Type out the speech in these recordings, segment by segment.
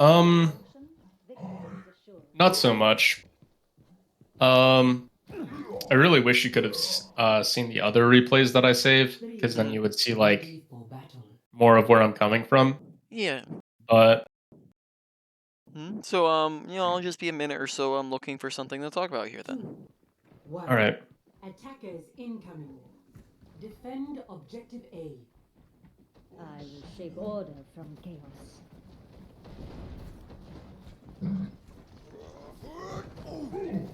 Um, not so much. Um, I really wish you could have seen the other replays that I saved, because then you would see like more of where I'm coming from. Yeah. But So, I'll just be a minute or so. I'm looking for something to talk about here then. all right, Attackers incoming. Defend objective A. I will shake order from chaos.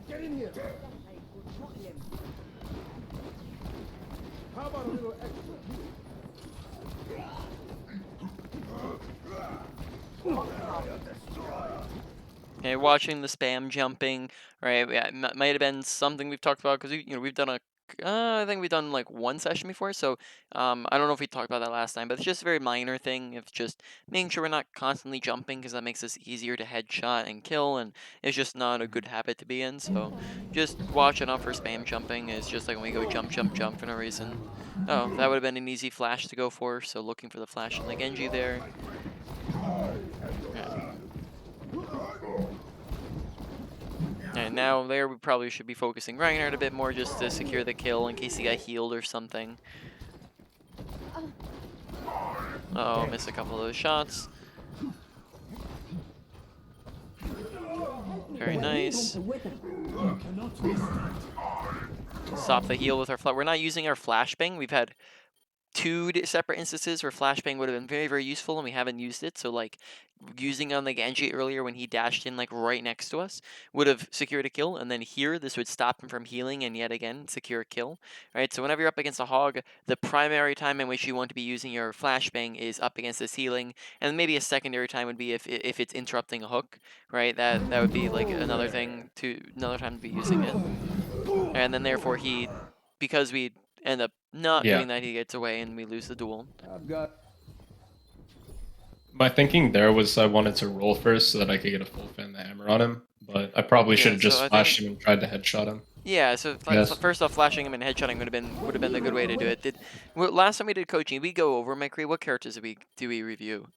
Get in here! How about a little extra? Okay, watching the spam jumping, right? Yeah, might have been something we've talked about because we've done I think we've done like one session before, so I don't know if we talked about that last time, but it's just a very minor thing. It's just making sure we're not constantly jumping because that makes us easier to headshot and kill, and it's just not a good habit to be in. So just watching out for spam jumping is just like when we go jump, jump, jump for no reason. Oh, that would have been an easy flash to go for, so looking for the flash on the Genji there. Yeah. And now there we probably should be focusing Reinhardt a bit more just to secure the kill in case he got healed or something. Oh, missed a couple of those shots. Very nice. Stop the heal with our flash. We're not using our flashbang. We've had two separate instances where flashbang would have been very, very useful and we haven't used it. So like using on the Genji earlier when he dashed in like right next to us would have secured a kill, and then here this would stop him from healing and yet again secure a kill. Right, so whenever you're up against a hog, the primary time in which you want to be using your flashbang is up against this healing, and maybe a secondary time would be if it's interrupting a hook. Right, that would be like another time to be using it. And then therefore because we end up not yeah. doing that, he gets away and we lose the duel. I've got. My thinking there was I wanted to roll first so that I could get a full fan the hammer on him, but I probably should Yeah, have so just I flashed think him and tried to headshot him. yeah. So Yes. first off, flashing him and headshotting would have been the good way to do it. Last time we did coaching, we go over McCree. What characters do we review?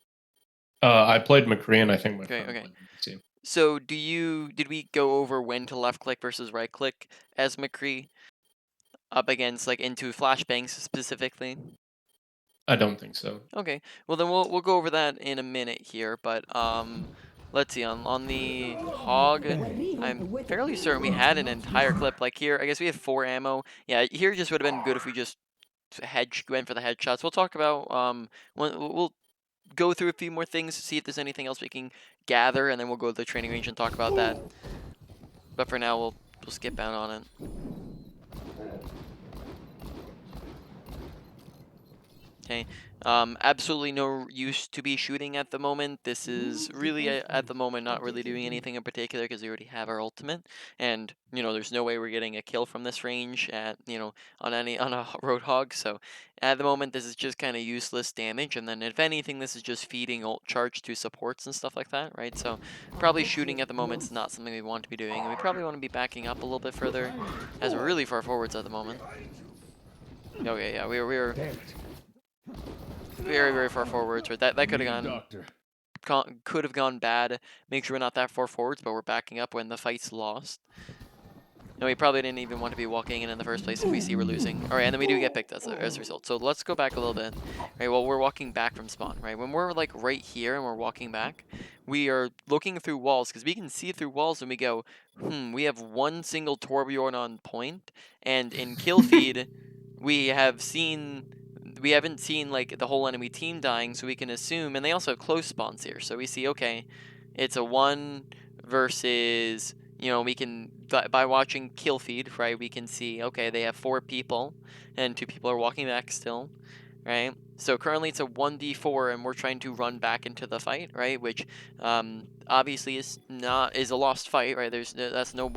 I played McCree, and I think my Okay, friend okay. played Nancy. So did we go over when to left click versus right click as McCree up against like into flashbangs specifically? I don't think so. Okay, well then we'll go over that in a minute here, but let's see, on the hog, I'm fairly certain we had an entire clip. Like here, I guess we have 4 ammo. Yeah, here just would have been good if we just went for the headshots. We'll talk about we'll go through a few more things to see if there's anything else we can gather, and then we'll go to the training range and talk about that. But for now, we'll skip out on it. Okay, absolutely no use to be shooting at the moment. This is really, at the moment, not really doing anything in particular because we already have our ultimate. And, there's no way we're getting a kill from this range on a Roadhog. So at the moment, this is just kind of useless damage. And then if anything, this is just feeding ult charge to supports and stuff like that, right? So probably shooting at the moment is not something we want to be doing. And we probably want to be backing up a little bit further as we're really far forwards at the moment. Okay, yeah, we're very, very far forwards. Right, that could have gone bad. Make sure we're not that far forwards, but we're backing up when the fight's lost. And we probably didn't even want to be walking in the first place if we see we're losing. All right, and then we do get picked as a result. So let's go back a little bit. Right, well, we're walking back from spawn. Right, when we're like right here and we're walking back, we are looking through walls because we can see through walls and we go, we have one single Torbjorn on point, and in kill feed, we haven't seen like the whole enemy team dying, so we can assume, and they also have close spawns here, so we see, okay, it's a 1 versus, we can, by watching kill feed, right, we can see, okay, they have 4 people, and 2 people are walking back still, right? So currently it's a 1v4 and we're trying to run back into the fight, right? Which obviously is a lost fight, right? That's no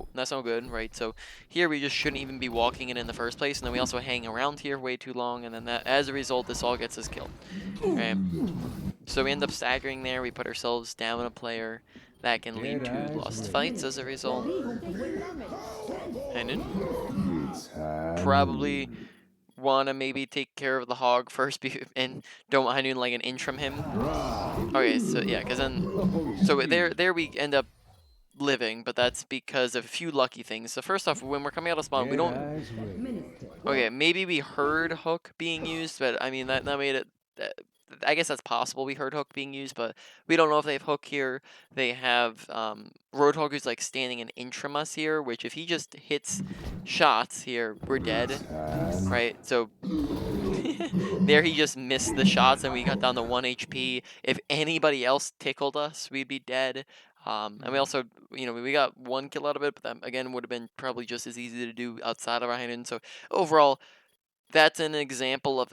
good, right? So here we just shouldn't even be walking in the first place, and then we also hang around here way too long, and then as a result this all gets us killed, right? So we end up staggering there. We put ourselves down a player. That can lead to lost fights as a result. And probably want to maybe take care of the hog first and don't high noon like an inch from him. Okay, so yeah, because then so there we end up living, but that's because of a few lucky things. So first off, when we're coming out of spawn, we don't. Okay, maybe we heard hook being used, but I mean that made it. I guess that's possible. We heard hook being used, but we don't know if they have hook here. They have Roadhog who's like standing an inch from us here, which if he just hits shots here, we're dead, right? So there he just missed the shots, and we got down to 1 HP. If anybody else tickled us, we'd be dead. And we also, we got 1 kill out of it, but that again would have been probably just as easy to do outside of Ryan. So overall, that's an example of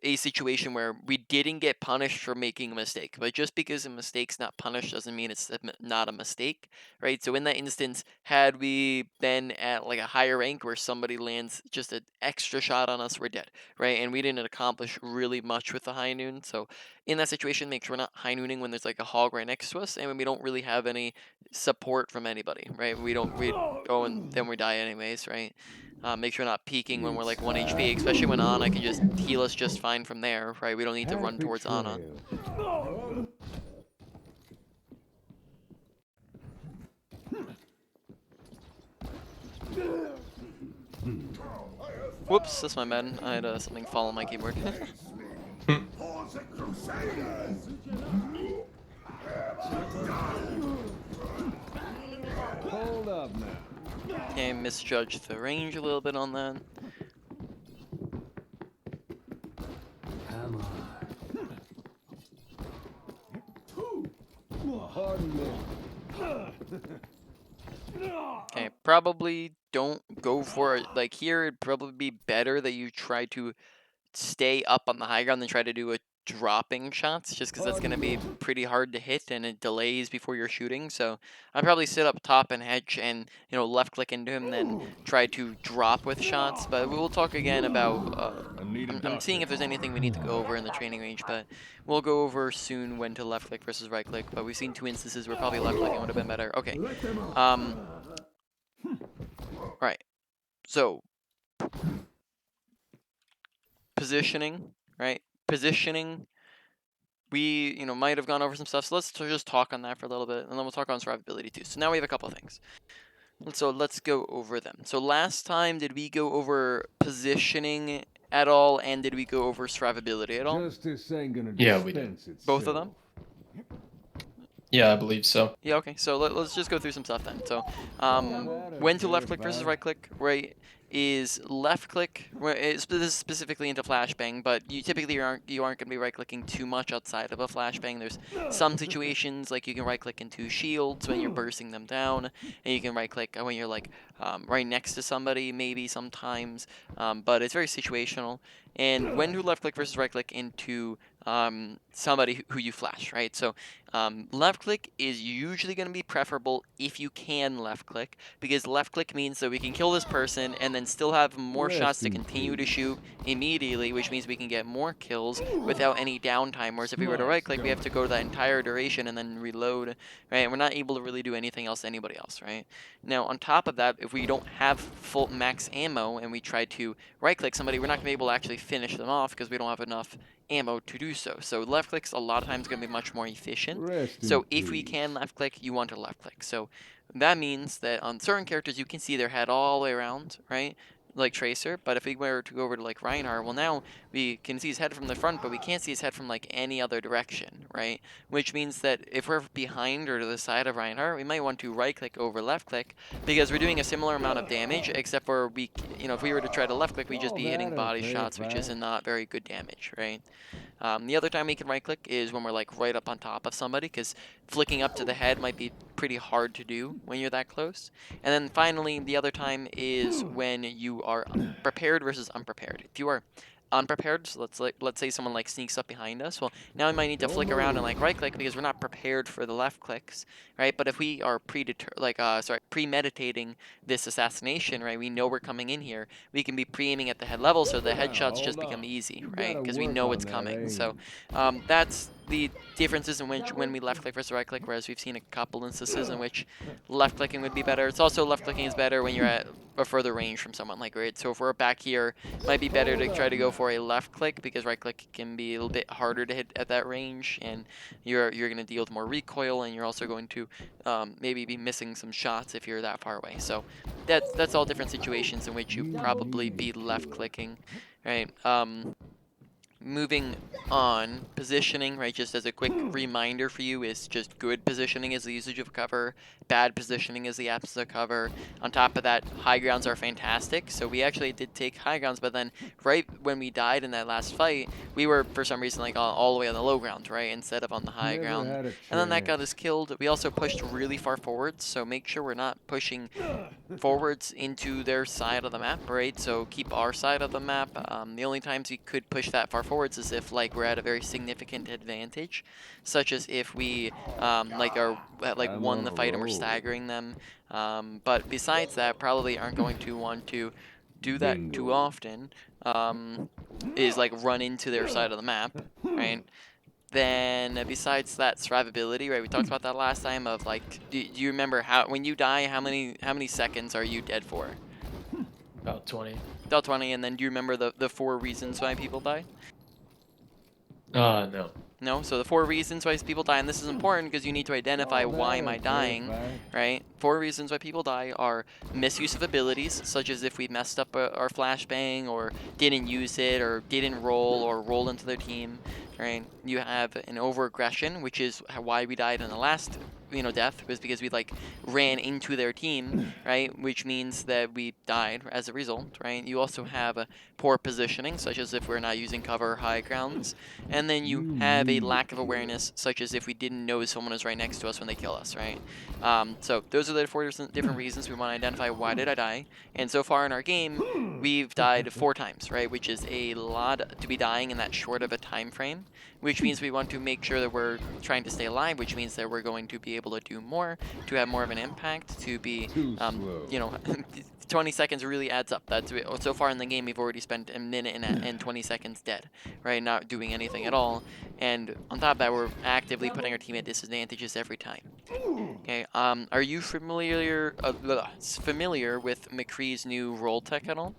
a situation where we didn't get punished for making a mistake. But just because a mistake's not punished doesn't mean it's not a mistake, right? So in that instance, had we been at like a higher rank where somebody lands just an extra shot on us, we're dead, right? And we didn't accomplish really much with the high noon. So in that situation, make sure we're not high nooning when there's like a hog right next to us, and when we don't really have any support from anybody, right? We go and then we die anyways, right? Make sure we're not peeking when we're like 1 HP, especially when Ana can just heal us just fine from there, right? We don't need to run towards Ana. Whoops, that's my bad. I had something fall on my keyboard. Hold up now. Okay, misjudged the range a little bit on that. Come on. Pardon me. Okay, probably don't go for it. Like here, it'd probably be better that you try to stay up on the high ground than try to do a dropping shots, just because that's going to be pretty hard to hit and it delays before you're shooting. So I'd probably sit up top and hedge and left click into him, then try to drop with shots. But we will talk again about. I'm seeing if there's anything we need to go over in the training range, but we'll go over soon when to left click versus right click. But we've seen 2 instances where probably left clicking would have been better. Okay. Right. So positioning, right? Positioning. We, might have gone over some stuff, so let's just talk on that for a little bit, and then we'll talk on survivability too. So now we have a couple of things. So let's go over them. So last time, did we go over positioning at all, and did we go over survivability at all? Justice ain't gonna Yeah, we did. Both of them? Yeah, I believe so. Yeah, okay, so let's just go through some stuff then. So, when to left click versus right click, right, is left click, this is specifically into flashbang, but you typically aren't going to be right clicking too much outside of a flashbang. There's some situations like you can right click into shields when you're bursting them down, and you can right click when you're like right next to somebody maybe sometimes, but it's very situational. And when to left click versus right click into somebody who you flash, right? So left click is usually going to be preferable if you can left click, because left click means that we can kill this person and then still have more shots to continue to shoot immediately, which means we can get more kills without any downtime. Whereas if we were to right click, we have to go that entire duration and then reload, right? And we're not able to really do anything else to anybody else, right? Now, on top of that, if we don't have full max ammo and we try to right click somebody, we're not going to be able to actually finish them off because we don't have enough ammo to do so. So left click's a lot of times going to be much more efficient. So if we can left click, you want to left click. So that means that on certain characters you can see their head all the way around, right? Like Tracer, but if we were to go over to like Reinhardt, well now we can see his head from the front, but we can't see his head from like any other direction, right? Which means that if we're behind or to the side of Reinhardt, we might want to right click over left click because we're doing a similar amount of damage, except for we, if we were to try to left click, we'd just be hitting body shots, which is not very good damage, right? The other time we can right click is when we're like right up on top of somebody, because flicking up to the head might be pretty hard to do when you're that close. And then finally, the other time is when you are prepared versus unprepared. If you are unprepared, so let's say someone like sneaks up behind us, well now we might need to flick around and like right click because we're not prepared for the left clicks, right? But if we are premeditating this assassination, right, we know we're coming in here, we can be pre-aiming at the head level so the headshots just become easy, right? Because we know it's coming. So that's the differences in which when we left click versus right click, whereas we've seen a couple instances in which left clicking would be better. It's also left clicking is better when you're at a further range from someone, like, right? So if we're back here, it might be better to try to go for a left click because right click can be a little bit harder to hit at that range, and you're going to deal with more recoil, and you're also going to maybe be missing some shots if you're that far away. So that's all different situations in which you probably be left clicking, right? Moving on, positioning, right, just as a quick reminder for you, is just good positioning is the usage of cover, bad positioning is the absence of cover. On top of that, high grounds are fantastic, so we actually did take high grounds, but then right when we died in that last fight, we were for some reason like all the way on the low ground, right, instead of on the high Never ground, had a and then that got chance. us killed. We also pushed really far forwards, so make sure we're not pushing forwards into their side of the map, right? So keep our side of the map. The only times we could push that far forwards is if like we're at a very significant advantage, such as if we like are like I'm won on the a fight and we're roll. staggering them. But besides that, probably aren't going to want to do that too Bingo. often. Is like run into their side of the map, right? Then besides that, survivability, right? We talked about that last time. Of like, do you remember how when you die, how many seconds are you dead for? About 20. About 20. And then do you remember the 4 reasons why people die? No. No. So the 4 reasons why people die, and this is important because you need to identify All why that am or I dying, terrified. right? 4 reasons why people die are misuse of abilities, such as if we messed up our flashbang or didn't use it or didn't roll or rolled into their team, right? You have an overaggression, which is why we died in the last death, was because we like ran into their team, right? Which means that we died as a result, right? You also have a poor positioning, such as if we're not using cover or high grounds, and then you have a lack of awareness, such as if we didn't know someone was right next to us when they kill us, right? So those are the 4 different reasons we want to identify why did I die, and so far in our game, we've died 4 times, right? Which is a lot to be dying in that short of a time frame, which means we want to make sure that we're trying to stay alive, which means that we're going to be able to do more, to have more of an impact, to be, Too slow. 20 seconds really adds up. That's so far in the game, we've already spent a minute and 20 seconds dead, right? Not doing anything at all. And on top of that, we're actively putting our team at disadvantages every time. Okay. Are you familiar with McCree's new roll tech at all?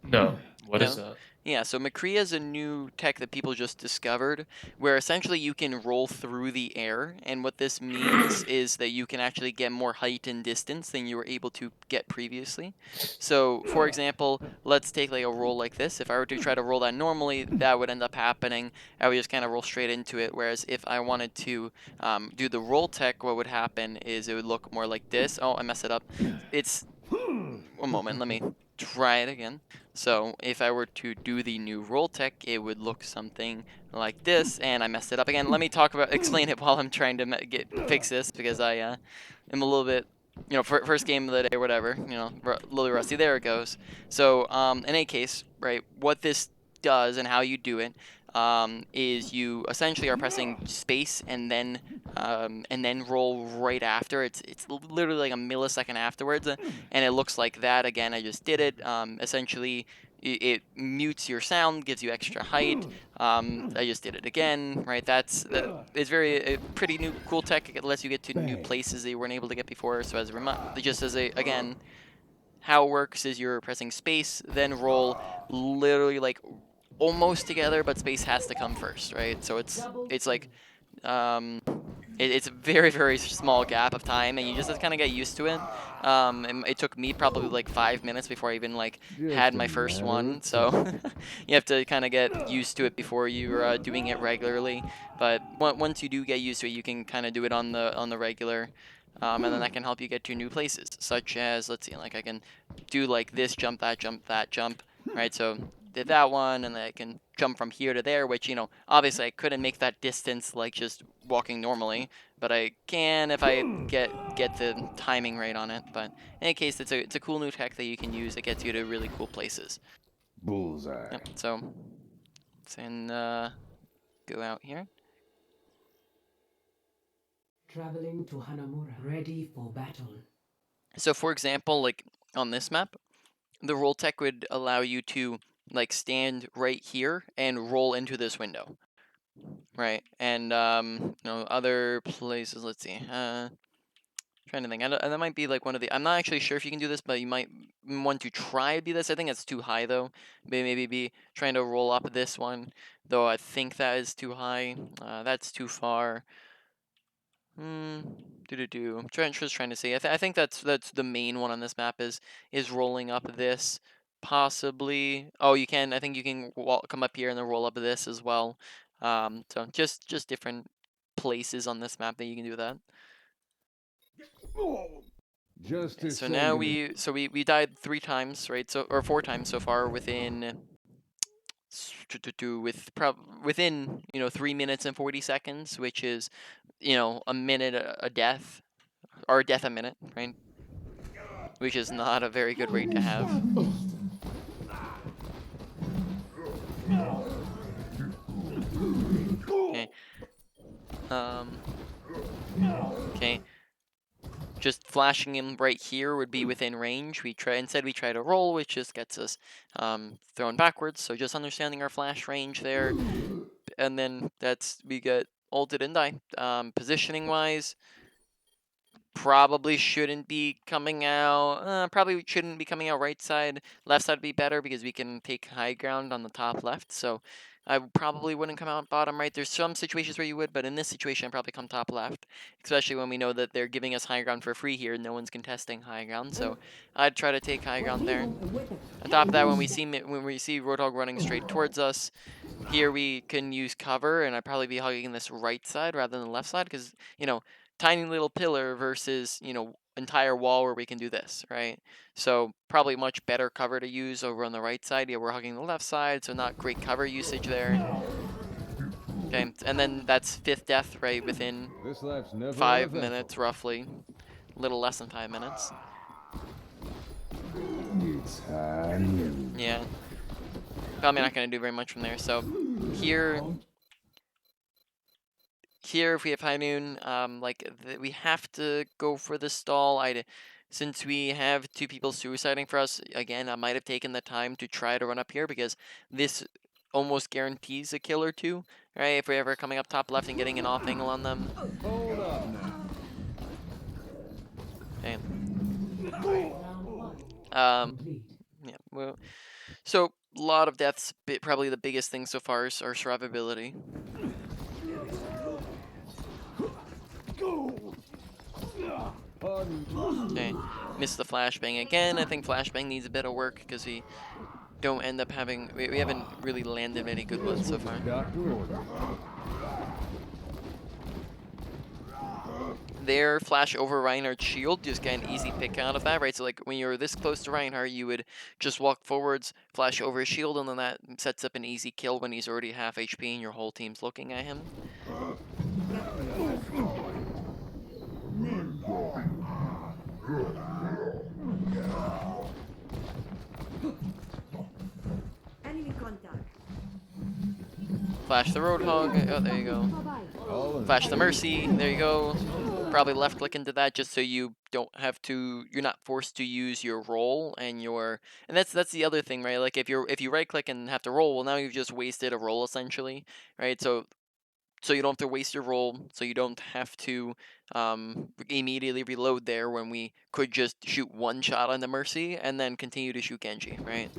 No. What is No? that? Yeah, so McCree is a new tech that people just discovered where essentially you can roll through the air, and what this means is that you can actually get more height and distance than you were able to get previously. So, for example, let's take like a roll like this. If I were to try to roll that normally, that would end up happening. I would just kind of roll straight into it, whereas if I wanted to do the roll tech, what would happen is it would look more like this. Oh, I messed it up. It's... One moment, let me try it again. So if I were to do the new roll tech, it would look something like this, and I messed it up again. Let me explain it while I'm trying to fix this, because I am a little bit, first game of the day or whatever, a little rusty. There it goes. So in any case, right, what this does and how you do it is you essentially are pressing space and then roll right after. It's literally like a millisecond afterwards, and it looks like that. Again, I just did it. Essentially, it mutes your sound, gives you extra height. I just did it again, right? It's very a pretty new cool tech. It lets you get to new Bang. places that you weren't able to get before. So again, how it works is you're pressing space, then roll, literally like almost together, but space has to come first, right? So it's like um, it's a very, very small gap of time, and you just have to kind of get used to it. And it took me probably like 5 minutes before I even like had Just a my first matter one. of So time. you have to kind of get used to it before you're doing it regularly. But once you do get used to it, you can kind of do it on the regular. And then that can help you get to new places, such as, let's see, like I can do like this jump, that jump, that jump, right? So did that one, and then I can jump from here to there, which, obviously I couldn't make that distance like just walking normally, but I can if I get the timing right on it. But in any case, it's a cool new tech that you can use that gets you to really cool places. Bullseye. Yep, so let's go out here. Traveling to Hanamura. Ready for battle. So for example, like on this map, the roll tech would allow you to like stand right here and roll into this window. right? And other places. Let's see. Trying to think. And that might be like one of the. I'm not actually sure if you can do this, but you might want to try to do this. I think that's too high though. Maybe be trying to roll up this one, though. I think that is too high. That's too far. I'm just trying to see. I think that's the main one on this map is rolling up this. Possibly. Oh, you can. I think you can come up here and then roll up this as well. So just different places on this map that you can do that. Justice. So now we died 3 times, right? So or 4 times so far within within 3 minutes and 40 seconds, which is a minute a death or a death a minute, right? Which is not a very good rate to have. Okay. Okay. Just flashing him right here would be within range. We try to roll, which just gets us thrown backwards. So just understanding our flash range there, and then we get ulted and die. Positioning wise, probably shouldn't be coming out. Probably shouldn't be coming out right side. Left side would be better because we can take high ground on the top left. So I probably wouldn't come out bottom right. There's some situations where you would, but in this situation, I'd probably come top left, especially when we know that they're giving us high ground for free here. No one's contesting high ground, so I'd try to take high ground there. On top of that, when we see Roadhog running straight towards us, here we can use cover, and I'd probably be hugging this right side rather than the left side because tiny little pillar versus entire wall where we can do this, right? So probably much better cover to use over on the right side. Yeah, we're hugging the left side, so not great cover usage there. Okay, and then that's 5th death, right, within This life's never 5 minutes, roughly. A little less than 5 minutes. It's time. Yeah. Probably not going to do very much from there. So here, if we have high noon, we have to go for the stall. Since we have 2 people suiciding for us, again, I might have taken the time to try to run up here because this almost guarantees a kill or 2, right? If we're ever coming up top left and getting an off angle on them. Hold up now. Okay. Complete. Yeah. Well, so a lot of deaths. Probably the biggest thing so far is our survivability. Okay, missed the flashbang again. I think flashbang needs a bit of work because we don't end up having. We haven't really landed any good ones so far. There, flash over Reinhardt's shield, just get an easy pick out of that, right? So like when you're this close to Reinhardt, you would just walk forwards, flash over his shield, and then that sets up an easy kill when he's already half HP and your whole team's looking at him. Enemy contact. Flash the Roadhog. Oh, there you go. Flash the Mercy. There you go. Probably left click into that just so you don't have to. You're not forced to use your roll and your. And that's the other thing, right? Like if you right click and have to roll, well now you've just wasted a roll essentially, right? So you don't have to waste your roll. So you don't have to immediately reload there when we could just shoot one shot on the Mercy and then continue to shoot Genji, right?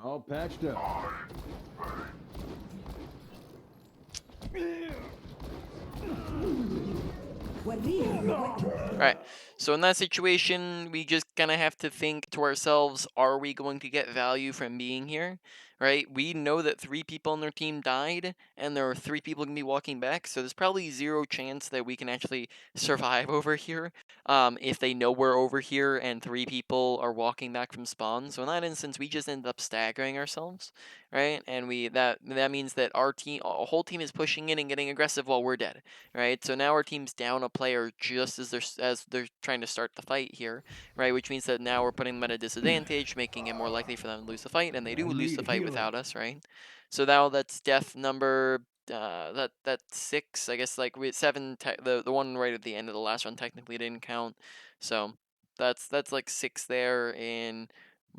All patched up. Right. So in that situation, we just kind of have to think to ourselves, are we going to get value from being here? Right? We know that 3 people on their team died, and there are 3 people going to be walking back, so there's probably 0 chance that we can actually survive over here if they know we're over here and 3 people are walking back from spawn. So in that instance, we just end up staggering ourselves, right? And that means that our whole team is pushing in and getting aggressive while we're dead, right? So now our team's down a player just as they're trying to start the fight here, right? Which means that now we're putting them at a disadvantage, making it more likely for them to lose the fight, and they do lose the fight without us, right? So now that's death number that's 6. I guess like we 7. The one right at the end of the last run technically didn't count. So that's like 6 there in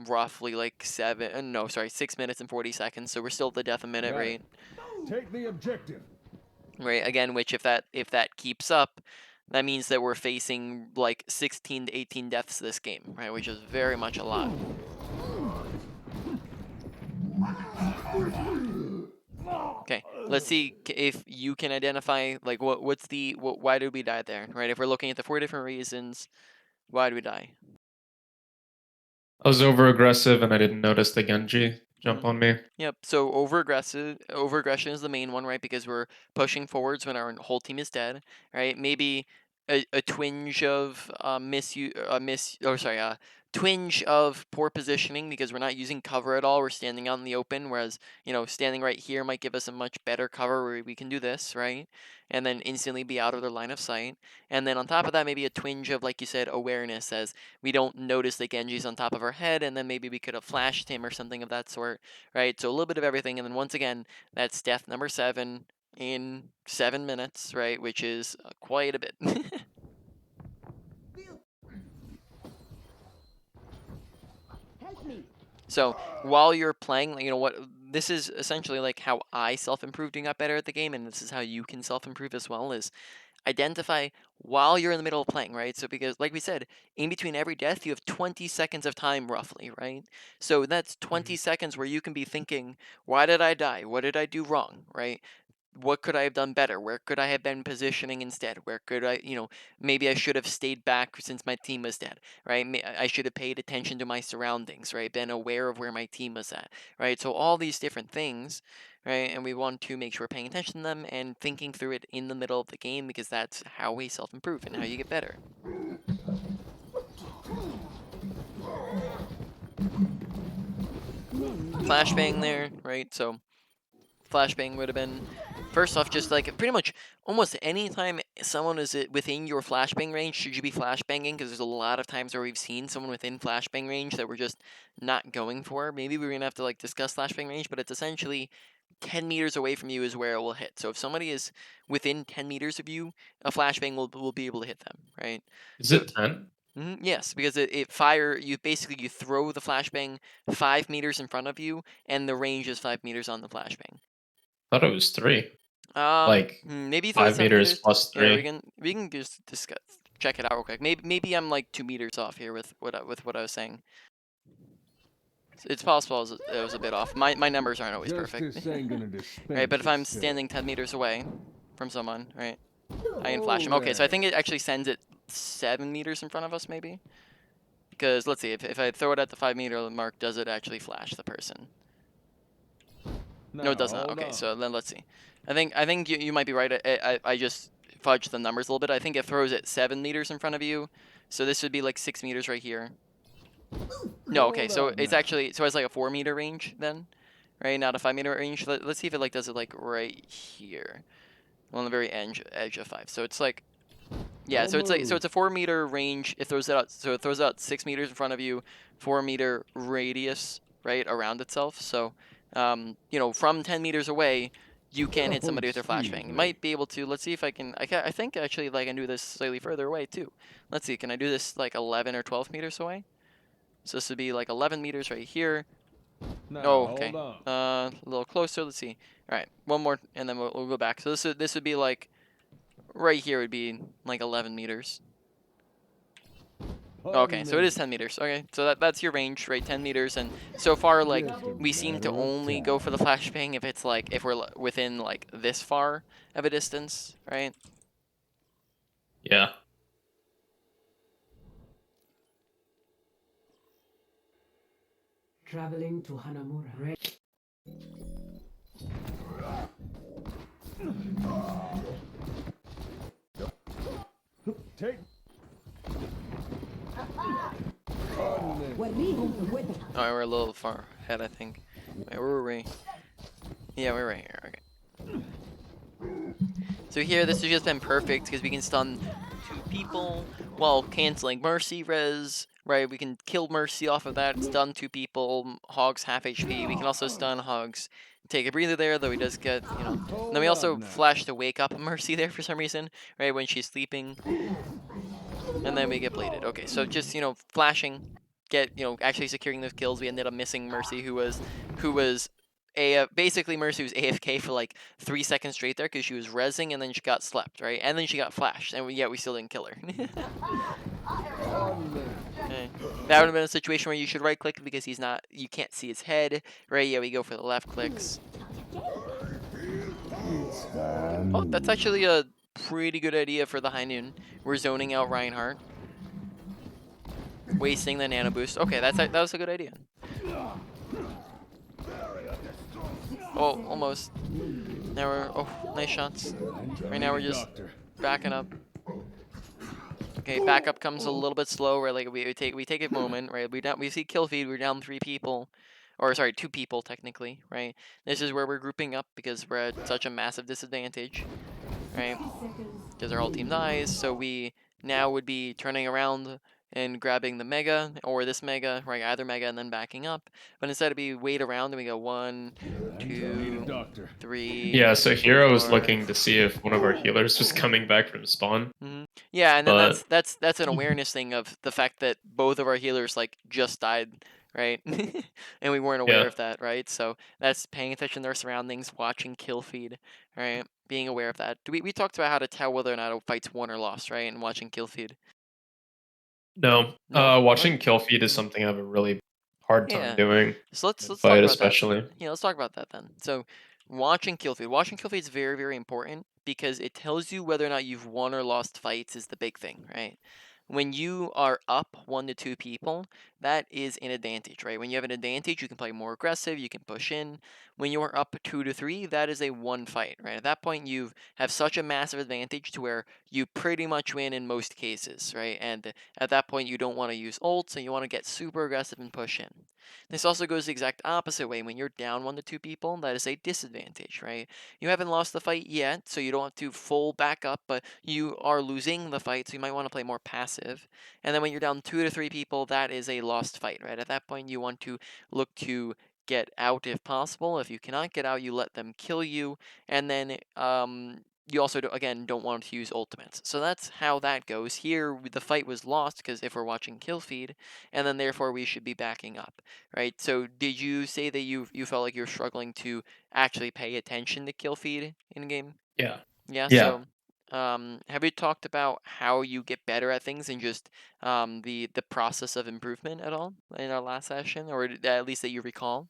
roughly like 7. No, sorry, 6 minutes and 40 seconds. So we're still at the death a minute Got it. rate. Take the objective. Right, again, which if that keeps up, that means that we're facing like 16 to 18 deaths this game, right? Which is very much a lot. Okay, let's see if you can identify like why did we die there, right? If we're looking at the 4 different reasons, why did we die? I was over aggressive and I didn't notice the Genji jump on me. Yep. So overaggression is the main one, right? Because we're pushing forwards when our whole team is dead, right? Maybe a twinge of twinge of poor positioning because we're not using cover at all. We're standing out in the open, whereas standing right here might give us a much better cover where we can do this, right? And then instantly be out of their line of sight. And then on top of that, maybe a twinge of, like you said, awareness, as we don't notice that Genji's on top of our head, and then maybe we could have flashed him or something of that sort, right? So a little bit of everything, and then once again, that's death number 7 in 7 minutes, right? Which is quite a bit. Help me. So while you're playing, this is essentially like how I self-improved and got better at the game, and this is how you can self-improve as well, is identify while you're in the middle of playing, right? So because like we said, in between every death, you have 20 seconds of time roughly, right? So that's 20 seconds where you can be thinking, why did I die? What did I do wrong, right? What could I have done better? Where could I have been positioning instead? Where could I, maybe I should have stayed back since my team was dead, right? I should have paid attention to my surroundings, right? Been aware of where my team was at, right? So all these different things, right? And we want to make sure we're paying attention to them and thinking through it in the middle of the game, because that's how we self-improve and how you get better. Flashbang there, right? So flashbang would have been, first off, just like pretty much almost any time someone is within your flashbang range, should you be flashbanging? Because there's a lot of times where we've seen someone within flashbang range that we're just not going for. Maybe we're gonna have to like discuss flashbang range, but it's essentially 10 meters away from you is where it will hit. So if somebody is within 10 meters of you, a flashbang will be able to hit them, right? Is it 10? Yes, because you throw the flashbang 5 meters in front of you, and the range is 5 meters on the flashbang. Thought it was 3. Like Maybe 5 meters plus 3. Yeah, we can just discuss, check it out real quick. Maybe I'm like 2 meters off here with what I was saying. It's possible it was a bit off. My numbers aren't always perfect. Right, but if I'm standing 10 meters away from someone, right, I can flash them. Okay, so I think it actually sends it 7 meters in front of us, maybe. Because let's see, if I throw it at the 5 meter mark, does it actually flash the person? No, it does not. Okay, so then let's see. I think you might be right. I just fudged the numbers a little bit. I think it throws it 7 meters in front of you. So this would be like 6 meters right here. No, okay, so it's actually, so it's like a 4 meter range then, right? Not a 5 meter range. Let's see if it like does it like right here, on the very edge of 5. So it's like, yeah, so it's a 4 meter range. It throws it out, so it throws out 6 meters in front of you, 4 meter radius, right, around itself. So, from 10 meters away, you can hit somebody with their flashbang. You might be able to. Let's see if I can. I think actually like I can do this slightly further away too. Let's see. Can I do this like 11 or 12 meters away? So this would be like 11 meters right here. Oh, okay. A little closer. Let's see. All right, one more, and then we'll go back. So this would be like right here would be like 11 meters. Okay, so it is 10 meters. Okay, so that's your range, right? 10 meters, and so far, like, we seem to only go for the flashbang if it's like, if we're within like this far of a distance, right? Yeah. Traveling to Hanamura. Take. Oh, we're a little far ahead, I think. Wait, where were we? Yeah, we're right here. Okay. So here, this has just been perfect because we can stun 2 people while canceling mercy res, right? We can kill Mercy off of that, stun 2 people, Hog's half HP. We can also stun Hog's. Take a breather there, though he does get, you know. And then we also flash to wake up Mercy there for some reason, right, when she's sleeping. And then we get bladed. Okay, so just, you know, flashing, get, you know, actually securing those kills. We ended up missing Mercy, who was basically Mercy was AFK for like 3 seconds straight there because she was rezzing and then she got slept, right? And then she got flashed, and yet we still didn't kill her. Okay. That would have been a situation where you should right click because you can't see his head, right? Yeah, we go for the left clicks. Oh, that's actually a pretty good idea for the high noon. We're zoning out Reinhardt. Wasting the nano boost. Okay, that was a good idea. Oh, almost. Now we're, oh, nice shots. Right now we're just backing up. Okay, backup comes a little bit slow, right? Like we take a moment, right? We see kill feed, we're down 3 people. Or sorry, 2 people technically, right? This is where we're grouping up because we're at such a massive disadvantage, right? Because our whole team dies, so we now would be turning around and grabbing the mega or this mega, right? Either mega and then backing up. But instead we wait around and we go 1, 2, 3. Yeah, so here I was 4. looking to see if one of our healers was coming back from spawn. Yeah, and then But that's an awareness thing of the fact that both of our healers like just died, right? And we weren't aware yeah, of that, right? So that's paying attention to our surroundings, watching kill feed, right? Being aware of that. We talked about how to tell whether or not a fight's won or lost, right? And watching kill feed. no. No? Watching kill feed is something I have a really hard time Yeah. doing. So let's In talk fight about that. especially. Yeah, let's talk about that then. So watching kill feed. Watching kill feed is very, very important because it tells you whether or not you've won or lost fights is the big thing, right? When you are up 1 to 2 people, that is an advantage, right? When you have an advantage, you can play more aggressive, you can push in. When you are up 2 to 3, that is a 1 fight, right? At that point, you have such a massive advantage to where you pretty much win in most cases, right? And at that point, you don't want to use ult, so you want to get super aggressive and push in. This also goes the exact opposite way. When you're down 1 to 2 people, that is a disadvantage, right? You haven't lost the fight yet, so you don't have to full back up, but you are losing the fight, so you might want to play more passive. And then when you're down 2 to 3 people, that is a lost fight, right? At that point, you want to look to get out if possible. If you cannot get out, you let them kill you, and then you also again don't want to use ultimates. So that's how that goes. Here the fight was lost because if we're watching kill feed, and then therefore we should be backing up, right? So did you say that you felt like you're struggling to actually pay attention to kill feed in game? Yeah. Yeah. Yeah. So have you talked about how you get better at things and just the process of improvement at all in our last session, or at least that you recall?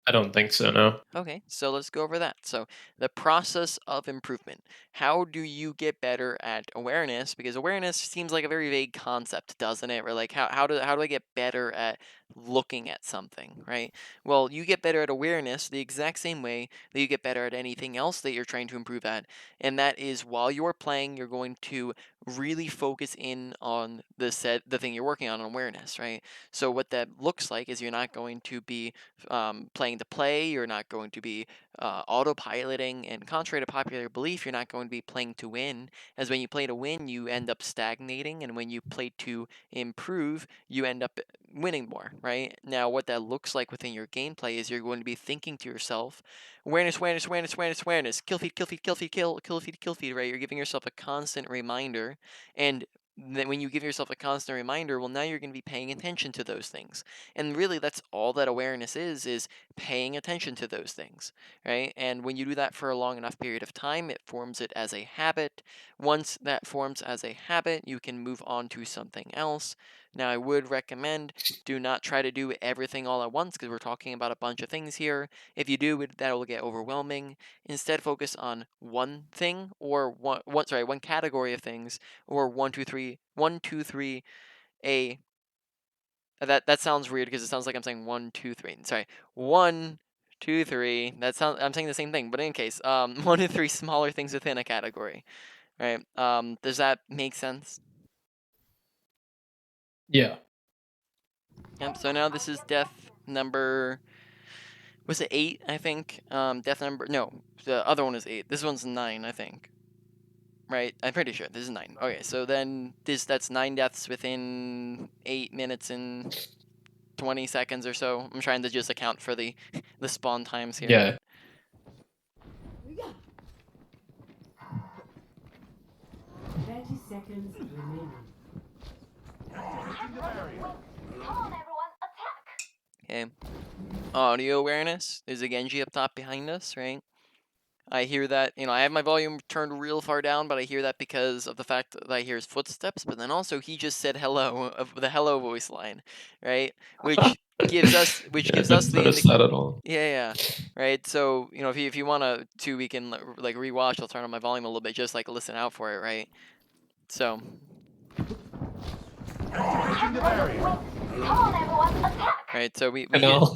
I don't think so, no. Okay, so let's go over that. So, the process of improvement. How do you get better at awareness? Because awareness seems like a very vague concept, doesn't it? Or like how do I get better at looking at something, right? Well, you get better at awareness the exact same way that you get better at anything else that you're trying to improve at. And that is while you're playing, you're going to really focus in on the thing you're working on awareness, right? So what that looks like is you're not going to be playing to play. You're not going to be autopiloting, and contrary to popular belief, you're not going to be playing to win. As when you play to win, you end up stagnating, and when you play to improve, you end up winning more. Right now, what that looks like within your gameplay is you're going to be thinking to yourself, awareness, awareness, awareness, awareness, awareness, kill feed, kill feed, kill feed, kill feed, kill feed. Right, you're giving yourself a constant reminder, and then when you give yourself a constant reminder, well, now you're going to be paying attention to those things. And really, that's all that awareness is paying attention to those things, right? And when you do that for a long enough period of time, it forms it as a habit. Once that forms as a habit, you can move on to something else. Now, I would recommend do not try to do everything all at once because we're talking about a bunch of things here. If you do, that will get overwhelming. Instead, focus on one thing or one category of things, or 1, 2, 3, a that sounds weird because it sounds like I'm saying 1, 2, 3. Sorry, 1, 2, 3. I'm saying the same thing, but in case 1 to 3 smaller things within a category, right? Does that make sense? Yeah. Yep. So now this is death number. Was it 8? I think. Death number. No, the other one is 8. This one's 9, I think. right? I'm pretty sure this is 9. Okay, so then that's 9 deaths within 8 minutes and 20 seconds or so. I'm trying to just account for the the spawn times here. Yeah. 30 seconds remaining. Okay. Audio awareness. There's a Genji up top behind us, right? I hear that, I have my volume turned real far down, but I hear that because of the fact that I hear his footsteps, but then also he just said hello, of the hello voice line, right? Which gives us Yeah, I didn't the notice that at all. yeah, right? So, if you want to, we can like rewatch. I'll turn on my volume a little bit, just like listen out for it, right? So, right, so we I hear, know.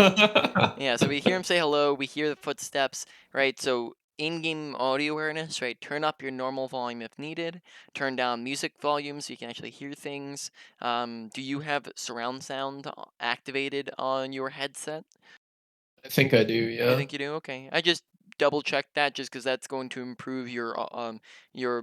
yeah, so we hear him say hello, we hear the footsteps, right? So in-game audio awareness, right? Turn up your normal volume if needed. Turn down music volume so you can actually hear things. Do you have surround sound activated on your headset? I think I do, You yeah. think you do? Okay. I just double check that just because that's going to improve your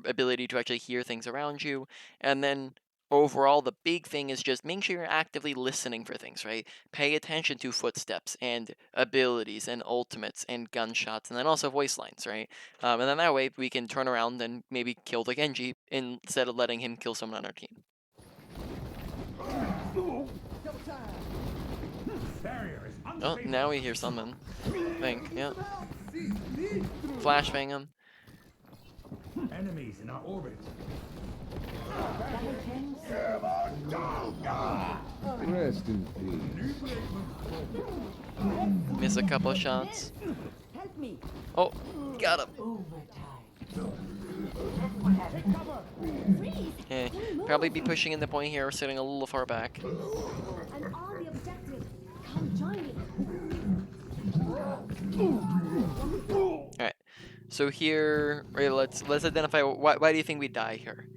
ability to actually hear things around you. And then overall, the big thing is just make sure you're actively listening for things, right? Pay attention to footsteps and abilities and ultimates and gunshots and then also voice lines, right? And then that way we can turn around and maybe kill the Genji instead of letting him kill someone on our team. Oh, now we hear someone. I think, yeah. Flashbang him. Enemies in our orbit. Rest in peace. Miss a couple of shots. Help me. Oh, got him. Okay, probably be pushing in the point here, sitting a little far back. I'm on the objective. Come join me. Alright, so here, right, let's identify, why do you think we die here?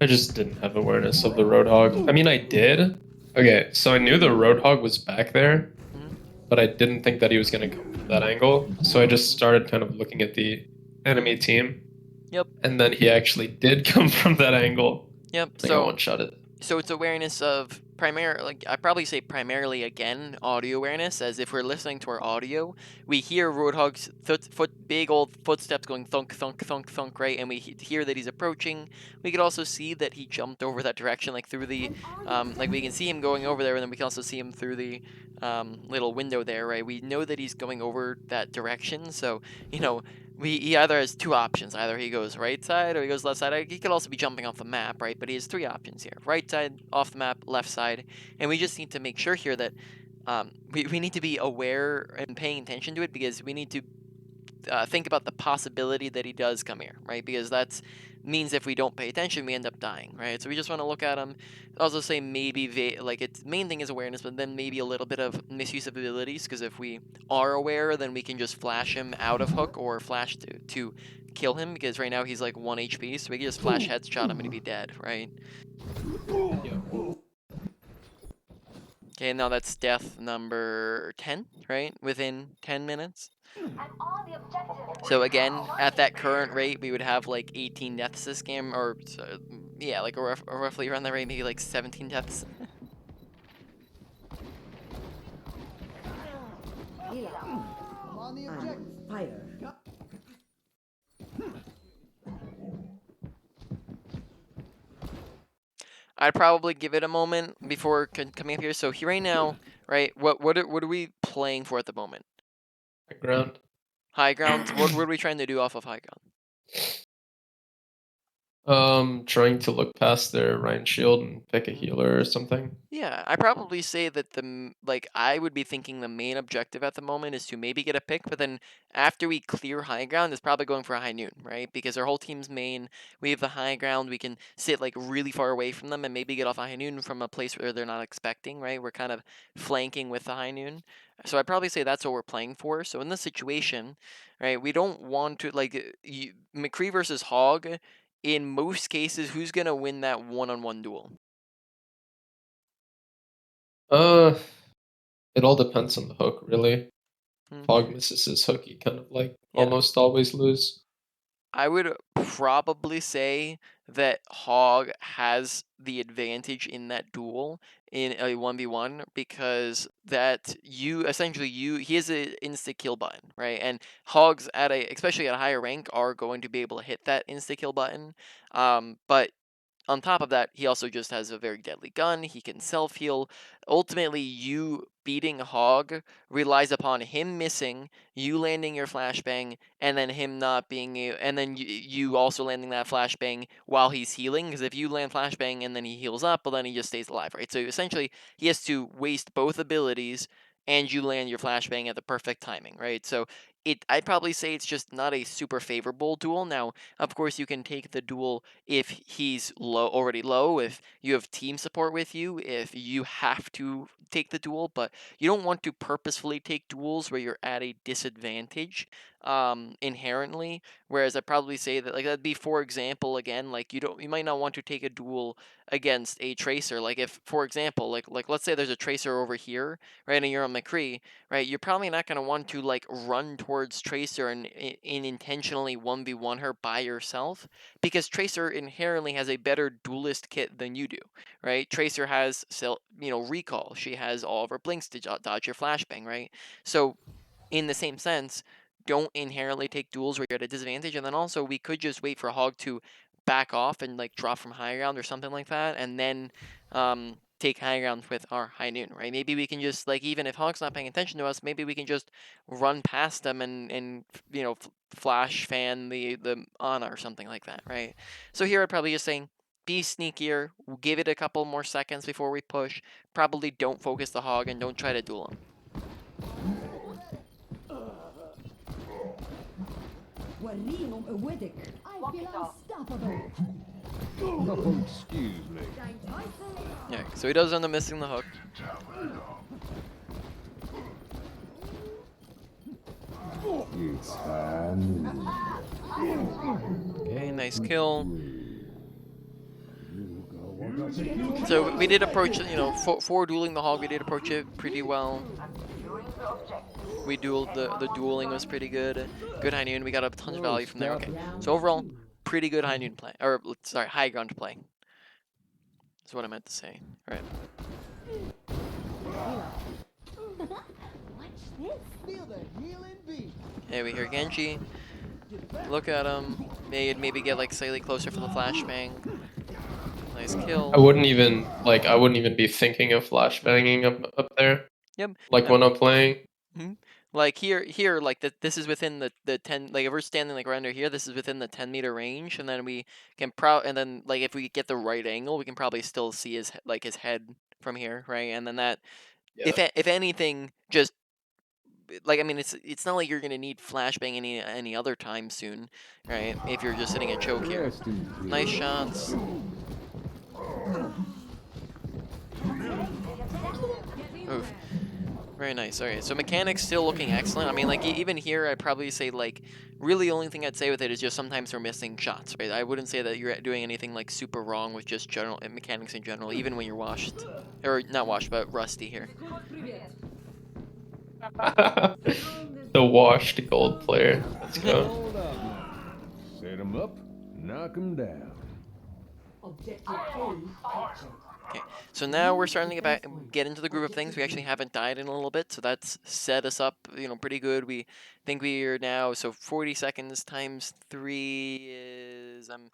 I just didn't have awareness of the Roadhog. I mean, I did. Okay, so I knew the Roadhog was back there, Mhm. but I didn't think that he was going to come from that angle. So I just started kind of looking at the enemy team. Yep, And then he actually did come from that angle. yep, I think I one-shot it. so it's awareness of I probably say primarily again audio awareness, as if we're listening to our audio, we hear Roadhog's big old footsteps going thunk thunk thunk thunk, right, and we hear that he's approaching. We could also see that he jumped over that direction, like through the like we can see him going over there, and then we can also see him through the little window there, right? We know that he's going over that direction, so he either has two options. Either he goes right side or he goes left side. He could also be jumping off the map, right? But he has three options here. Right side, off the map, left side. And we just need to make sure here that we need to be aware and paying attention to it, because we need to think about the possibility that he does come here, right? Because that means if we don't pay attention, we end up dying, right? So we just want to look at him. Also say maybe like its main thing is awareness, but then maybe a little bit of misuse of abilities, because if we are aware, then we can just flash him out of hook or flash to kill him, because right now he's like 1 HP, so we can just flash headshot him and he'd be dead, right? Okay, now that's death number 10, right? Within 10 minutes. So again, at that current rate, we would have like 18 deaths this game, or yeah, like roughly around that rate, maybe like 17 deaths. I'm fire. I'd probably give it a moment before coming up here. So here right now, right? What are we playing for at the moment? Ground. High ground. What are we trying to do off of high ground? Trying to look past their Ryan shield and pick a healer or something. Yeah, I probably say that I would be thinking the main objective at the moment is to maybe get a pick, but then after we clear high ground, it's probably going for a high noon, right? Because our whole team's main, we have the high ground, we can sit like really far away from them and maybe get off a high noon from a place where they're not expecting, right? We're kind of flanking with the high noon. So I'd probably say that's what we're playing for. So in this situation, right, we don't want to McCree versus Hog. In most cases, who's gonna win that one-on-one duel? Uh, it all depends on the hook, really. Hmm. Fog misses his hook, you kind of like Yeah. almost always lose. I would probably say that Hog has the advantage in that duel in a 1v1 because that you essentially he has an insta kill button, right? And Hogs especially at a higher rank are going to be able to hit that insta kill button. But on top of that, he also just has a very deadly gun. He can self heal. Ultimately, you beating Hog relies upon him missing, you landing your flashbang, and then him not being, and then you also landing that flashbang while he's healing. Because if you land flashbang and then he heals up, well, then he just stays alive, right? So essentially, he has to waste both abilities, and you land your flashbang at the perfect timing, right? So I'd probably say it's just not a super favorable duel. Now, of course, you can take the duel if he's already low, if you have team support with you, if you have to take the duel, but you don't want to purposefully take duels where you're at a disadvantage inherently. Whereas I'd probably say that like that'd be, for example, again, like you might not want to take a duel against a tracer. Like if, for example, like let's say there's a tracer over here, right, and you're on McCree, right, you're probably not going to want to like run towards Tracer and intentionally 1v1 her by yourself, because Tracer inherently has a better duelist kit than you do, right? Tracer has recall. She has all of her blinks to dodge your flashbang, right? So in the same sense, don't inherently take duels where you're at a disadvantage. And then also we could just wait for Hog to back off and like drop from high ground or something like that, and then take high ground with our high noon, right? Maybe we can just like, even if Hog's not paying attention to us, maybe we can just run past them and flash fan the Ana or something like that, right? So here I'd probably just say be sneakier, give it a couple more seconds before we push. Probably don't focus the Hog and don't try to duel him. وريهم قوتك. I feel unstoppable. Oh, excuse me. Yeah, so he does end up missing the hook. It's fine. Okay, nice kill. So we did approach it, for dueling the Hog, we did approach it pretty well. We dueled, the dueling was pretty good. Good high noon, we got a ton of value from there. Okay, so overall, pretty good high noon play. Or, sorry, high ground play. That's what I meant to say. All right. Watch this. Okay, we hear Genji. Look at him. Maybe get like slightly closer for the flashbang. Nice kill. I wouldn't even be thinking of flashbanging up there. Yep. Like when I'm playing. Like here, like this is within the 10. Like if we're standing like right under here, this is within the 10-meter range, and then we can and then like if we get the right angle, we can probably still see his head from here, right? And then that, Yeah. if anything, just like, I mean, it's not like you're gonna need flashbang any other time soon, right? If you're just hitting a choke here. Rest in peace. Nice shots. Oof. Very nice. All right, so mechanics still looking excellent. I mean, like even here, I'd probably say like really the only thing I'd say with it is just sometimes we're missing shots, right? I wouldn't say that you're doing anything like super wrong with just general mechanics in general, even when you're washed, or not washed, but rusty here. The washed gold player. Let's go. Hold up now. Set 'em up, knock 'em down. Objective A captured. Okay, so now we're starting to get into the groove of things. We actually haven't died in a little bit, so that's set us up, pretty good. We think we are now, so 40 seconds times 3 is, I'm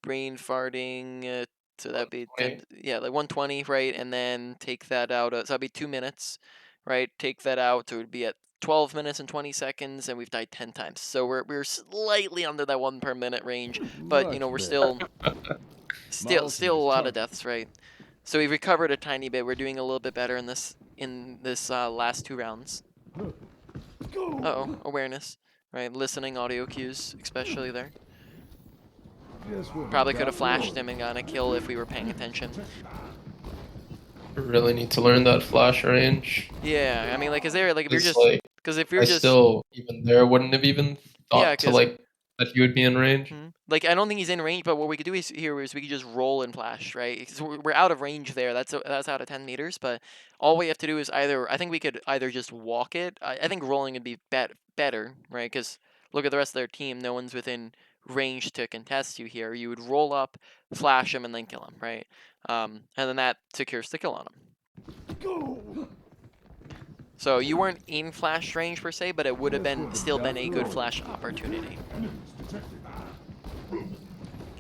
brain farting, so that'd be 10, yeah, like 120, right? And then take that out, so that'd be 2 minutes, right? Take that out, so it would be at 12 minutes and 20 seconds, and we've died 10 times. So we're slightly under that 1 per minute range, but Much we're better. still a lot of deaths, right? So we've recovered a tiny bit. We're doing a little bit better in this last 2 rounds. Uh-oh, awareness, right? Listening audio cues, especially there. Guess what Probably we could have got flashed him and gotten a kill if we were paying attention. I really need to learn that flash range. Yeah, I mean, like, is there like if you're It's just like because if you're I just still even there wouldn't have even yeah, thought to because like that he would be in range. like I don't think he's in range, but what we could do is we could just roll and flash, right? 'Cause we're out of range there. That's out of 10 meters, but all we have to do is I think we could either just walk it. I think rolling would be better, right? Because look at the rest of their team. No one's within range to contest you here, you would roll up, flash him, and then kill him, right? And then that secures the kill on him. So you weren't in flash range per se, but it would have still been a good flash opportunity.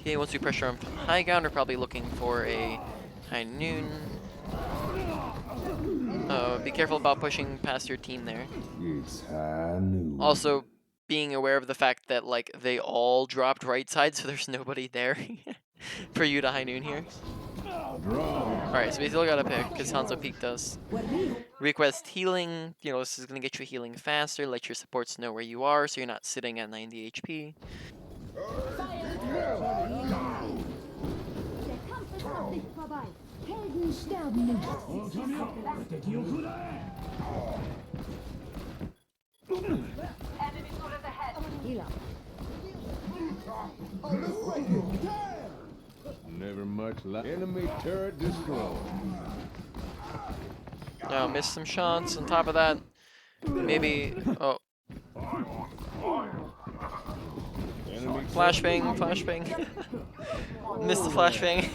Okay, once we pressure him high ground, we're probably looking for a high noon. Be careful about pushing past your team there. It's high noon. Also, being aware of the fact that like they all dropped right side, so there's nobody there for you to high noon here. Alright, so we still gotta pick, because Hanzo peeked us. Request healing, you know, this is gonna get you healing faster, let your supports know where you are, so you're not sitting at 90 HP. Helden sterben nicht. Heal up. Never much like enemy turret destroyed. Now, missed some shots. On top of that, maybe. Oh. Enemy Flashbang, flashbang. Missed the flashbang.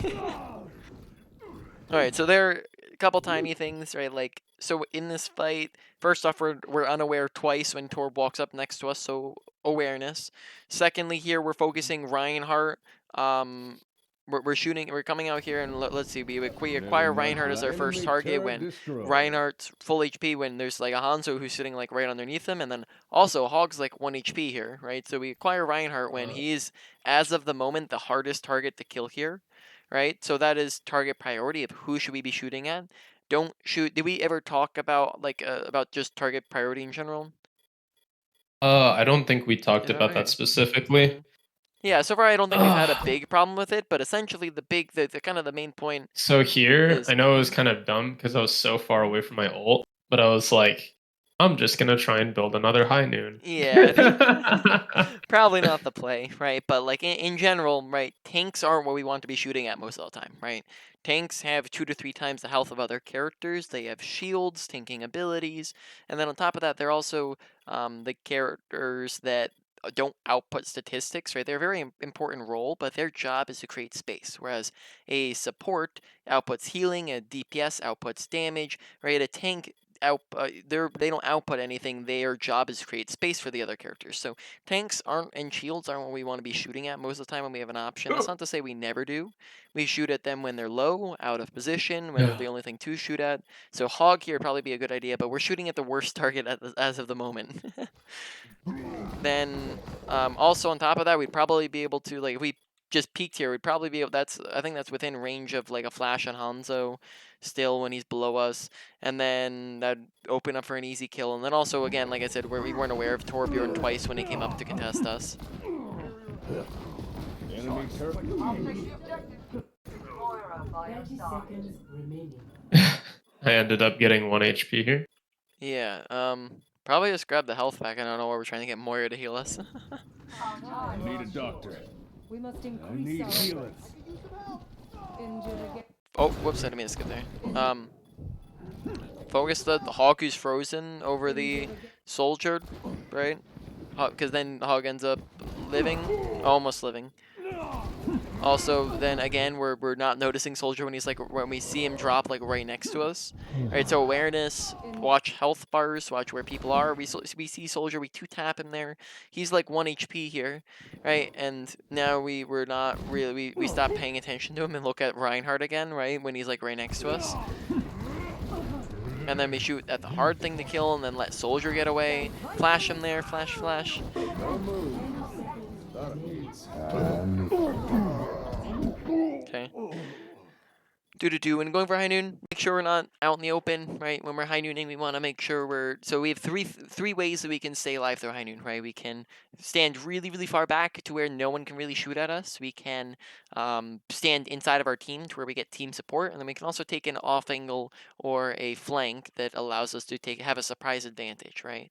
Alright, so there are a couple tiny things, right? Like, so in this fight, first off, we're unaware twice when Torb walks up next to us, so awareness. Secondly, here we're focusing Reinhardt. We're coming out here and let's see, we acquire Reinhardt as our first target when Reinhardt's full HP, when there's like a Hanzo who's sitting like right underneath him, and then also Hog's like 1 HP here, right? So we acquire Reinhardt when he's, as of the moment, the hardest target to kill here, right? So that is target priority of who should we be shooting at. Don't shoot. Did we ever talk about like about just target priority in general? I don't think we talked Is that about right? that specifically. Yeah, so far I don't think we've had a big problem with it, but essentially the kind of the main point. So here, Is- I know it was kind of dumb because I was so far away from my ult, but I was like, I'm just gonna try and build another high noon. Yeah, probably not the play, right? But like in general, right, tanks aren't what we want to be shooting at most of the time, right? Tanks have 2 to 3 times the health of other characters. They have shields, tanking abilities, and then on top of that, they're also the characters that don't output statistics, right? They're a very important role, but their job is to create space. Whereas a support outputs healing, a DPS outputs damage, right? A tank they don't output anything. Their job is to create space for the other characters. So tanks and shields aren't what we want to be shooting at most of the time when we have an option. That's not to say we never do. We shoot at them when they're low, out of position, when they're the only thing to shoot at. So Hog here would probably be a good idea, but we're shooting at the worst target as of the moment. Then also on top of that, we'd probably be able to, like, if we just peeked here, we'd probably be able, I think that's within range of like a flash on Hanzo still when he's below us, and then that'd open up for an easy kill. And then also, again, like I said, we weren't aware of Torbjorn twice when he came up to contest us. enemy turret. 30 seconds remaining. I ended up getting 1 HP here. Yeah, probably just grab the health pack. I don't know why we're trying to get Moira to heal us. I need a doctor. We must I increase need our healing. injured again. Oh, whoops, I didn't mean to skip there. Focus the Hog who's frozen over the soldier, right? Because then Hog ends up living, almost living. Also, then again, we're not noticing soldier when he's like, when we see him drop like right next to us. Right, so awareness, watch health bars, watch where people are. We see soldier, we 2-tap him there. He's like 1 HP here, right? And now we're not really, we stop paying attention to him and look at Reinhardt again, right? When he's like right next to us. And then we shoot at the hard thing to kill and then let soldier get away. Flash him there, flash, flash. No move. It's high noon. Okay. When going for high noon, make sure we're not out in the open, right? When we're high nooning, we want to make sure so we have three ways that we can stay alive through high noon, right? We can stand really, really far back to where no one can really shoot at us. We can stand inside of our team to where we get team support, and then we can also take an off angle or a flank that allows us to have a surprise advantage, right?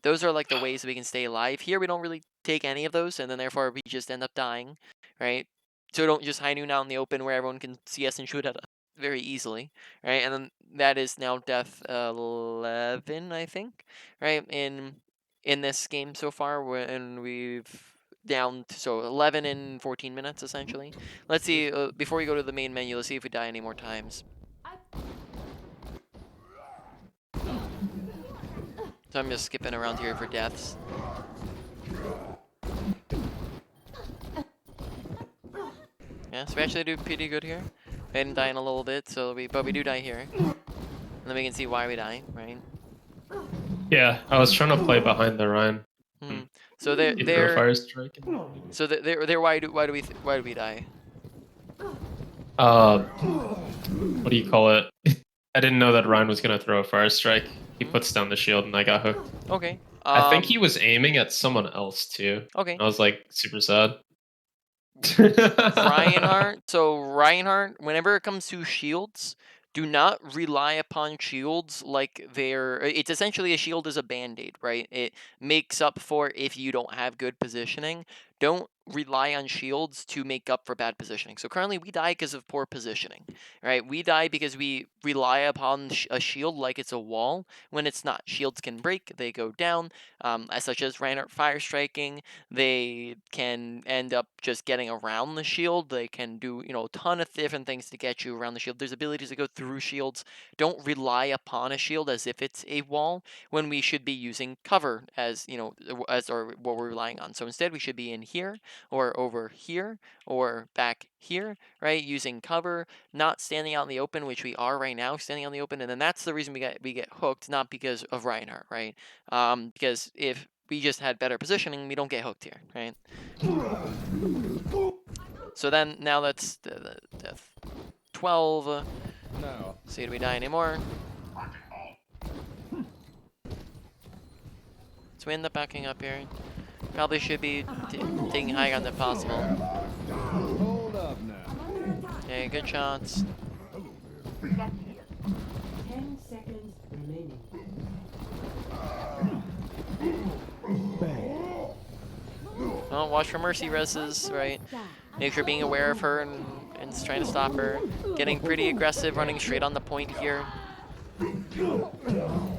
Those are like the ways that we can stay alive. Here, we don't really take any of those, and then therefore we just end up dying, right? So don't just high noon out in the open where everyone can see us and shoot at us very easily, right? And then that is now death 11, I think, right? In this game so far, and we've down to, so 11 and 14 minutes essentially. Let's see, before we go to the main menu, let's see if we die any more times. So I'm just skipping around here for deaths. Yeah, so we actually do pretty good here. We didn't die in a little bit, but we do die here. And then we can see why we die, right? Yeah, I was trying to play behind the Ryan. Hmm. So they're You throw fire strike. so they're why do we die? What do you call it? I didn't know that Ryan was gonna throw a fire strike. He puts down the shield and I got hooked. Okay. I think he was aiming at someone else too. Okay. I was like super sad. Reinhardt. So Reinhardt, whenever it comes to shields, do not rely upon shields like they're. It's essentially a shield is a band-aid, right? It makes up for if you don't have good positioning. Don't rely on shields to make up for bad positioning. So currently we die because of poor positioning, right? We die because we rely upon a shield like it's a wall when it's not. Shields can break, they go down, as such as Reinhardt fire striking. They can end up just getting around the shield. They can do, a ton of different things to get you around the shield. There's abilities to go through shields. Don't rely upon a shield as if it's a wall when we should be using cover as, as or what we're relying on. So instead we should be in here or over here or back here, right? Using cover, not standing out in the open, which we are right now, standing out in the open. And then that's the reason we get hooked, not because of Reinhardt, right? Because if we just had better positioning, we don't get hooked here, right? So then, now that's the death 12. Now, See, do we die anymore? So we end up backing up here. Probably should be taking high ground if possible. hold up now. Okay, good shots. 10 seconds remaining. Well, watch for Mercy reses, right? Make sure being aware of her and trying to stop her. Getting pretty aggressive, running straight on the point here.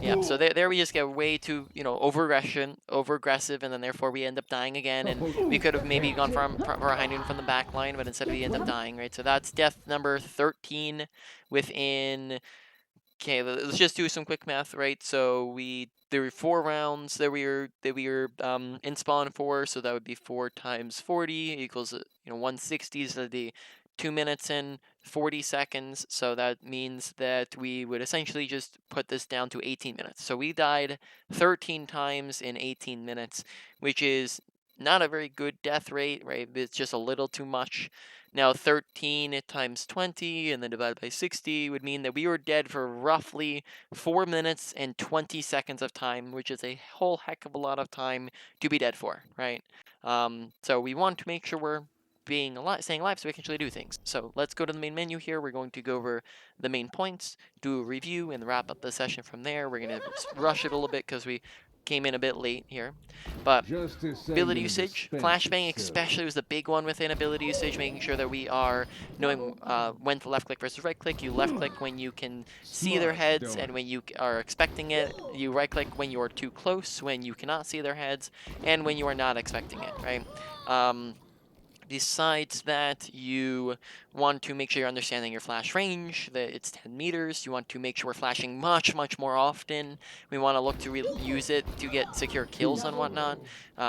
Yeah, so there we just get way too, over-aggressive, and then therefore we end up dying again, and we could have maybe gone for a high noon from the back line, but instead we end up dying, right? So that's death number 13 within... Okay, let's just do some quick math, right? So there were 4 rounds that we were in spawn for, so that would be 4 times 40 equals 160. So that'd be 2 minutes and 40 seconds. So that means that we would essentially just put this down to 18 minutes. So we died 13 times in 18 minutes, which is not a very good death rate, right? It's just a little too much. Now 13 times 20 and then divided by 60 would mean that we were dead for roughly 4 minutes and 20 seconds of time, which is a whole heck of a lot of time to be dead for, right? So we want to make sure we're staying alive so we can actually do things. So let's go to the main menu here. We're going to go over the main points, do a review, and wrap up the session from there. We're going to rush it a little bit because we came in a bit late here. But ability usage, flashbang especially was the big one within ability usage, making sure that we are knowing when to left click versus right click. You left click when you can see their heads and when you are expecting it. You right click when you are too close, when you cannot see their heads, and when you are not expecting it, right? Besides that, you want to make sure you're understanding your flash range, that it's 10 meters. You want to make sure we're flashing much, much more often. We want to look to use it to get secure kills and whatnot.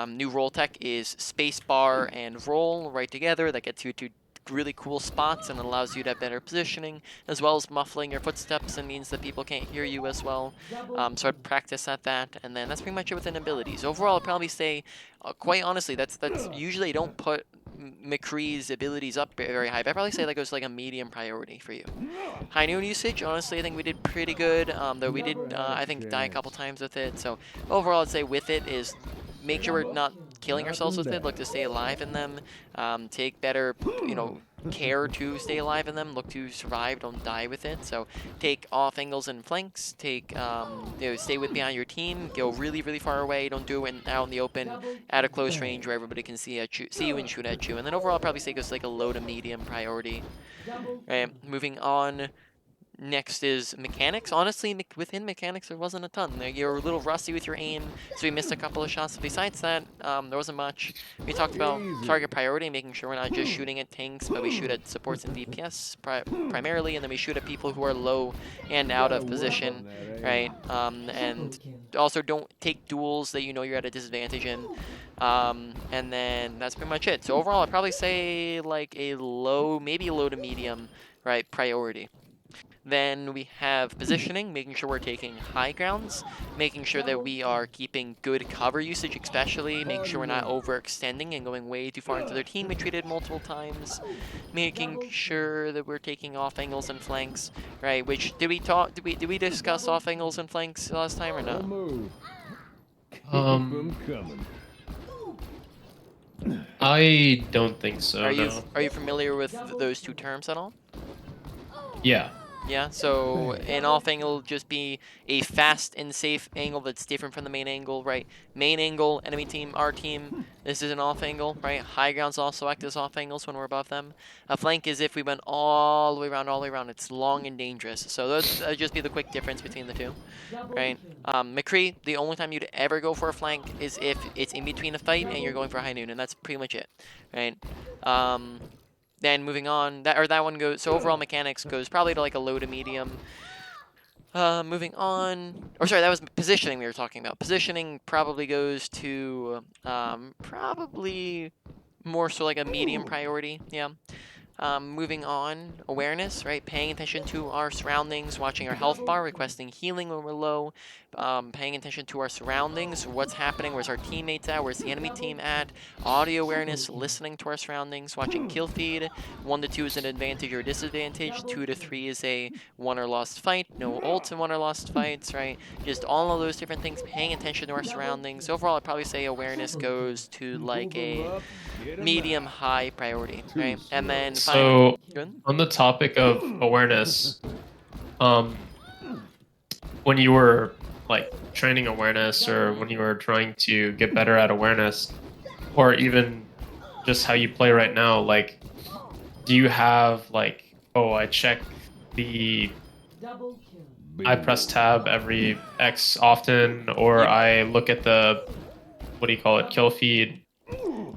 New roll tech is spacebar and roll right together. That gets you to really cool spots and allows you to have better positioning, as well as muffling your footsteps and means that people can't hear you as well. So I'd practice at that, and then that's pretty much it within abilities. Overall, I'd probably say, quite honestly, that's usually I don't put McCree's abilities up very high, but I'd probably say that goes like a medium priority for you. High noon usage, honestly, I think we did pretty good, though we did, I think, die a couple times with it. So overall, I'd say with it is make sure we're not killing ourselves with it, look to stay alive in them, take better, care to stay alive in them, look to survive, don't die with it. So take off angles and flanks, take, stay with behind your team, go really, really far away, don't do it out in the open at a close range where everybody can see you and shoot at you. And then overall, I'd probably say it goes like a low to medium priority. Right, moving on. Next is mechanics. Honestly, within mechanics, there wasn't a ton. You're a little rusty with your aim, so we missed a couple of shots. Besides that, there wasn't much. We talked about target priority, making sure we're not just shooting at tanks, but we shoot at supports and DPS primarily, and then we shoot at people who are low and out of position, right? And also don't take duels that you know you're at a disadvantage in. And then that's pretty much it. So overall, I'd probably say like a low, maybe a low to medium, right, priority. Then we have positioning, making sure we're taking high grounds, making sure that we are keeping good cover usage, especially making sure we're not overextending and going way too far into their team. We treated multiple times, making sure that we're taking off angles and flanks, right? Which did we discuss off angles and flanks last time or Don't no? move. Keep Um, 'em coming. I don't think so. No. Are you familiar with those two terms at all? Yeah. Yeah, so an off angle will just be a fast and safe angle that's different from the main angle, right? Main angle, enemy team, our team, this is an off angle, right? High grounds also act as off angles when we're above them. A flank is if we went all the way around. It's long and dangerous. So that would just be the quick difference between the two, right? McCree, the only time you'd ever go for a flank is if it's in between a fight and you're going for high noon, and that's pretty much it, right? Then moving on, that one goes. So overall mechanics goes probably to like a low to medium. Moving on, or sorry, that was positioning we were talking about. Positioning probably goes to probably more so like a medium priority. Yeah. Moving on, awareness, right? Paying attention to our surroundings, watching our health bar, requesting healing when we're low, paying attention to our surroundings, what's happening, where's our teammates at, where's the enemy team at, audio awareness, listening to our surroundings, watching kill feed. 1 to 2 is an advantage or disadvantage, 2 to 3 is a won or lost fight, no ults in won or lost fights, right? Just all of those different things, paying attention to our surroundings. Overall, I'd probably say awareness goes to like a medium high priority, right? And then finally, So on the topic of awareness, um, when you were like training awareness or when you were trying to get better at awareness, or even just how you play right now, like, do you have like, oh, I check the, I press tab every X often, or Yep. I look at the, what do you call it, kill feed,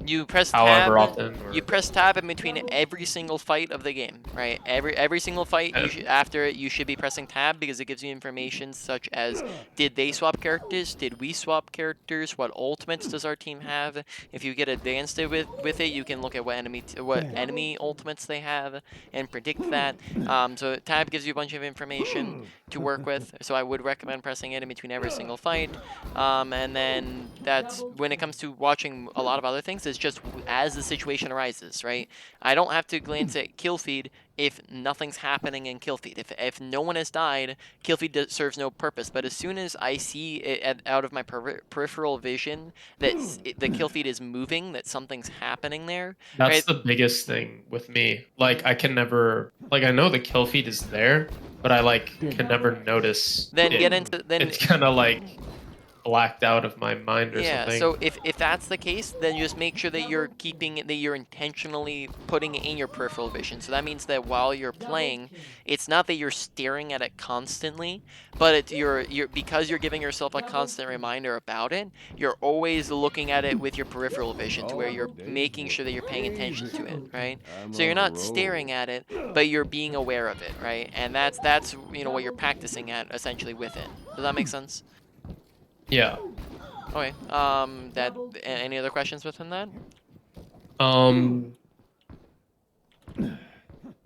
you press however tab. often? Or, You press tab in between every single fight of the game, right? Every single fight, after it, you should be pressing tab because it gives you information such as did they swap characters, did we swap characters, what ultimates does our team have. If you get advanced with it, you can look at what enemy ultimates they have and predict that. So tab gives you a bunch of information to work with. So I would recommend pressing it in between every single fight. And then that's when it comes to watching a lot of other things. It's just as the situation arises, right? I don't have to glance at kill feed if nothing's happening in kill feed. If no one has died, kill feed serves no purpose. But as soon as I see it out of my peripheral vision that the kill feed is moving, that something's happening there, that's right? the biggest thing with me. Like, I can never, like, I know the kill feed is there, but I like can never notice Then it. get into then. It's kind of like blacked out of my mind or Yeah, something. so if that's the case, then just make sure that you're keeping it, that you're intentionally putting it in your peripheral vision. So that means that while you're playing, it's not that you're staring at it constantly, but it's you're because you're giving yourself a constant reminder about it, you're always looking at it with your peripheral vision to where you're making sure that you're paying attention to it, right? So you're not staring at it, but you're being aware of it, right? And that's you know what you're practicing at essentially with it. Does that make sense? Yeah. Okay. Any other questions within that? Um.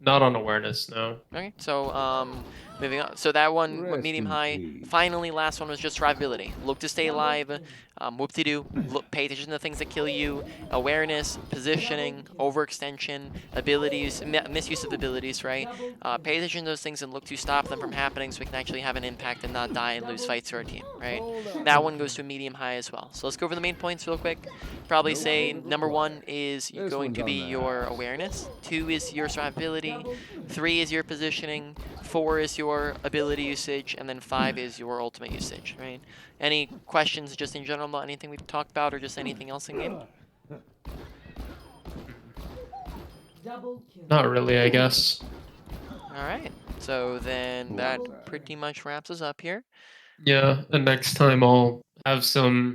Not on awareness, no. Okay. So moving on. So that one, Rest medium in high. peace. Finally, last one was just survivability. Look to stay alive. Whoop-de-doo. Pay attention to the things that kill you. Awareness, positioning, overextension, abilities, misuse of abilities, right? Pay attention to those things and look to stop them from happening so we can actually have an impact and not die and lose fights to our team, right? That one goes to a medium high as well. So let's go over the main points real quick. Probably say number 1 is going to be your awareness. 2 is your survivability. 3 is your positioning. 4 is your ability usage, and then 5 is your ultimate usage, right? Any questions just in general about anything we've talked about or just anything else in game? Not really, I guess. All right. So then that pretty much wraps us up here. Yeah, and next time I'll have some